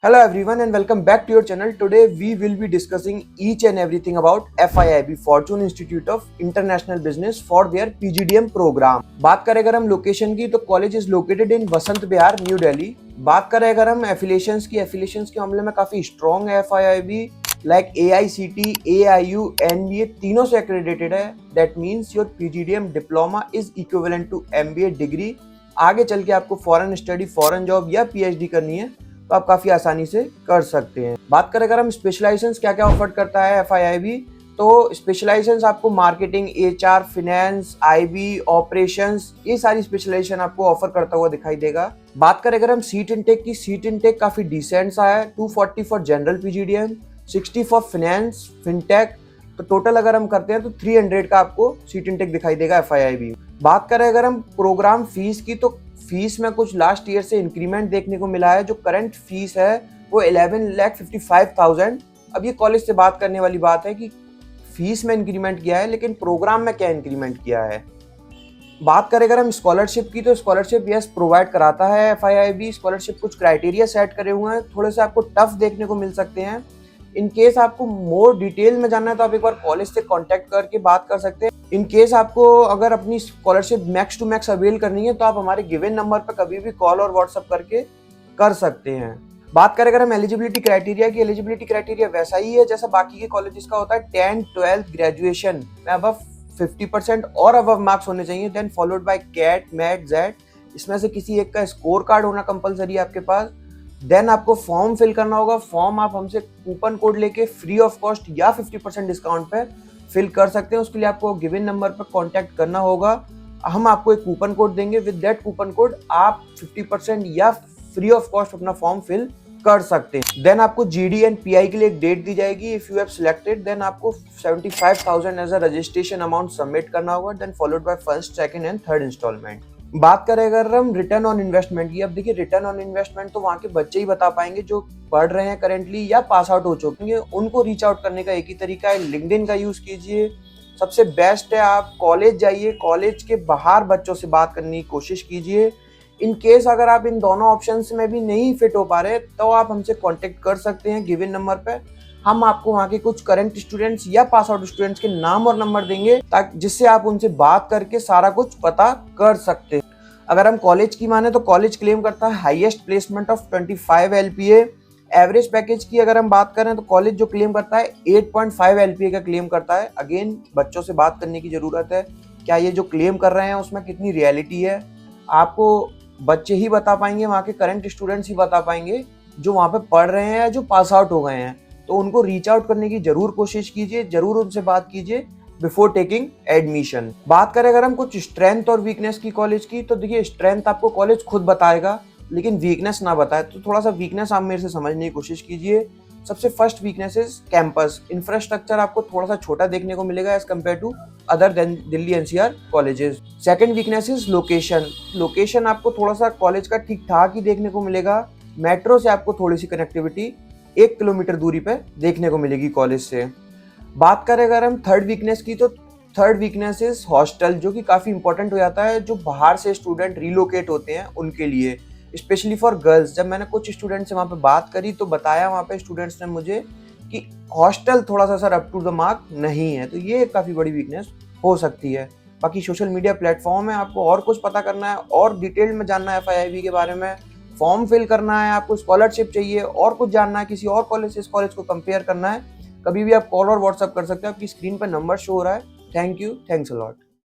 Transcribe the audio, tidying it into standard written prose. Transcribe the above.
Hello everyone and welcome back to your channel. Today we will be discussing each and everything about FIIB Fortune Institute of International Business for their PGDM program. बात करें अगर हम location की तो college is located in Vasant Vihar new Delhi. बात करें अगर हम एफिलिएशंस के मामले में काफी स्ट्रॉन्ग है FIIB like AICT, AIU, NBA तीनों से एक्रेडिटेड है। That means your PGDM diploma is equivalent to MBA degree. आगे चल के आपको फॉरेन स्टडी, फॉरेन जॉब या PhD करनी है तो आप काफी आसानी से कर सकते हैं। बात करें अगर हम स्पेशलाइजेशंस क्या क्या ऑफर करता है FIIB, तो स्पेशलाइजेशंस आपको marketing, HR, finance, IB, operations, ये सारी स्पेशलाइजेशन आपको ऑफर करता हुआ दिखाई देगा। बात करें अगर हम सीट इनटेक की, सीट इनटेक काफी डिसेंट सा है। 240 for general PGDM, 60 for finance, fintech, तो टोटल अगर हम करते हैं तो 300 का आपको सीट इनटेक दिखाई देगा FIIB। बात करें अगर हम प्रोग्राम फीस की, तो फीस में कुछ लास्ट ईयर से इंक्रीमेंट देखने को मिला है। जो करंट फीस है वो 11,55,000। अब ये कॉलेज से बात करने वाली बात है कि फीस में इंक्रीमेंट किया है, लेकिन प्रोग्राम में क्या इंक्रीमेंट किया है। बात करें अगर हम स्कॉलरशिप की, तो स्कॉलरशिप यस प्रोवाइड कराता है FIIB। स्कॉलरशिप कुछ क्राइटेरिया सेट करे हुए हैं, थोड़े से आपको टफ देखने को मिल सकते हैं। इन केस आपको मोर डिटेल में जानना है तो आप एक बार कॉलेज से कांटेक्ट करके बात कर सकते हैं। इन केस आपको अगर अपनी scholarship max to max avail करनी है तो आप हमारे गिवन नंबर पर कभी भी कॉल और व्हाट्सएप करके कर सकते हैं। बात करें अगर हम एलिजिबिलिटी क्राइटेरिया की, एलिजिबिलिटी क्राइटेरिया वैसा ही है जैसा बाकी के कॉलेजेस का होता है। 10th 12th ग्रेजुएशन में अबव 50% और अबव मार्क्स होने चाहिए, then followed by CAT, MAT, XAT. इसमें से किसी एक का स्कोर कार्ड होना कंपलसरी है आपके पास। देन आपको फॉर्म फिल करना होगा। फॉर्म आप हमसे कूपन कोड लेके फ्री ऑफ कॉस्ट या 50% डिस्काउंट पे फिल कर सकते हैं। उसके लिए आपको गिवन नंबर पर कांटेक्ट करना होगा। हम आपको एक कूपन कोड देंगे, विद दैट कूपन कोड आप 50% या फ्री ऑफ कॉस्ट अपना फॉर्म फिल कर सकते हैं। देन आपको GD एंड PI के लिए एक डेट दी जाएगी। If you have selected, then आपको 75,000 as a registration amount submit करना होगा, then followed by first, second and third installment. बात करें अगर हम रिटर्न ऑन इन्वेस्टमेंट की, अब देखिए रिटर्न ऑन इन्वेस्टमेंट तो वहाँ के बच्चे ही बता पाएंगे जो पढ़ रहे हैं करेंटली या पास आउट हो चुके हैं। उनको रीच आउट करने का एक ही तरीका है, लिंक्डइन का यूज कीजिए। सबसे बेस्ट है आप कॉलेज जाइए, कॉलेज के बाहर बच्चों से बात करने की कोशिश कीजिए। इन केस अगर आप इन दोनों ऑप्शंस में भी नहीं फिट हो पा रहे तो आप हमसे कांटेक्ट कर सकते हैं गिवन नंबर पे। हम आपको वहाँ के कुछ करंट स्टूडेंट्स या पास आउट स्टूडेंट्स के नाम और नंबर देंगे ताकि जिससे आप उनसे बात करके सारा कुछ पता कर सकते हैं। अगर हम कॉलेज की माने तो कॉलेज क्लेम करता है highest placement of 25 LPA। Average package की अगर हम बात करें तो कॉलेज जो क्लेम करता है 8.5 LPA का क्लेम करता है। अगेन बच्चों से बात करने की जरूरत है, क्या ये जो क्लेम कर रहे हैं उसमें कितनी रियलिटी है। आपको बच्चे ही बता पाएंगे, वहाँ के करंट स्टूडेंट्स ही बता पाएंगे जो वहाँ पे पढ़ रहे हैं या जो पास आउट हो गए हैं। तो उनको रीच आउट करने की जरूर कोशिश कीजिए, जरूर उनसे बात कीजिए बिफोर टेकिंग एडमिशन। बात करें अगर हम कुछ स्ट्रेंथ और वीकनेस की कॉलेज की, तो देखिए स्ट्रेंथ आपको कॉलेज खुद बताएगा, लेकिन वीकनेस ना बताए तो थोड़ा सा वीकनेस आप मेरे से समझने की कोशिश कीजिए। सबसे first weakness is campus infrastructure. आपको थोड़ा सा छोटा देखने को मिलेगा as compare to other than Delhi NCR colleges. Second weakness is location. Location आपको थोड़ा सा कॉलेज का ठीक ठाक ही देखने को मिलेगा। मेट्रो से आपको थोड़ी सी कनेक्टिविटी 1 किलोमीटर दूरी पे देखने को मिलेगी कॉलेज से। बात करें अगर हम थर्ड वीकनेस की, तो थर्ड वीकनेस इज हॉस्टल, जो कि काफ़ी इंपॉर्टेंट हो जाता है जो बाहर से स्टूडेंट रिलोकेट होते हैं उनके लिए, स्पेशली फॉर गर्ल्स। जब मैंने कुछ स्टूडेंट से वहाँ पे बात करी तो बताया वहाँ पे स्टूडेंट्स ने मुझे कि हॉस्टल थोड़ा सा sir up to the mark नहीं है, तो ये काफ़ी बड़ी वीकनेस हो सकती है। बाकी सोशल मीडिया प्लेटफॉर्म है, आपको और कुछ पता करना है और डिटेल में जानना है FIIB के बारे में, फॉर्म फिल करना है, आपको स्कॉलरशिप चाहिए और कुछ जानना है, किसी और कॉलेज से इस कॉलेज को कंपेयर करना है, कभी भी आप कॉल और व्हाट्सएप कर सकते हैं। आपकी स्क्रीन पर नंबर शो हो रहा है। Thank you, thanks a lot.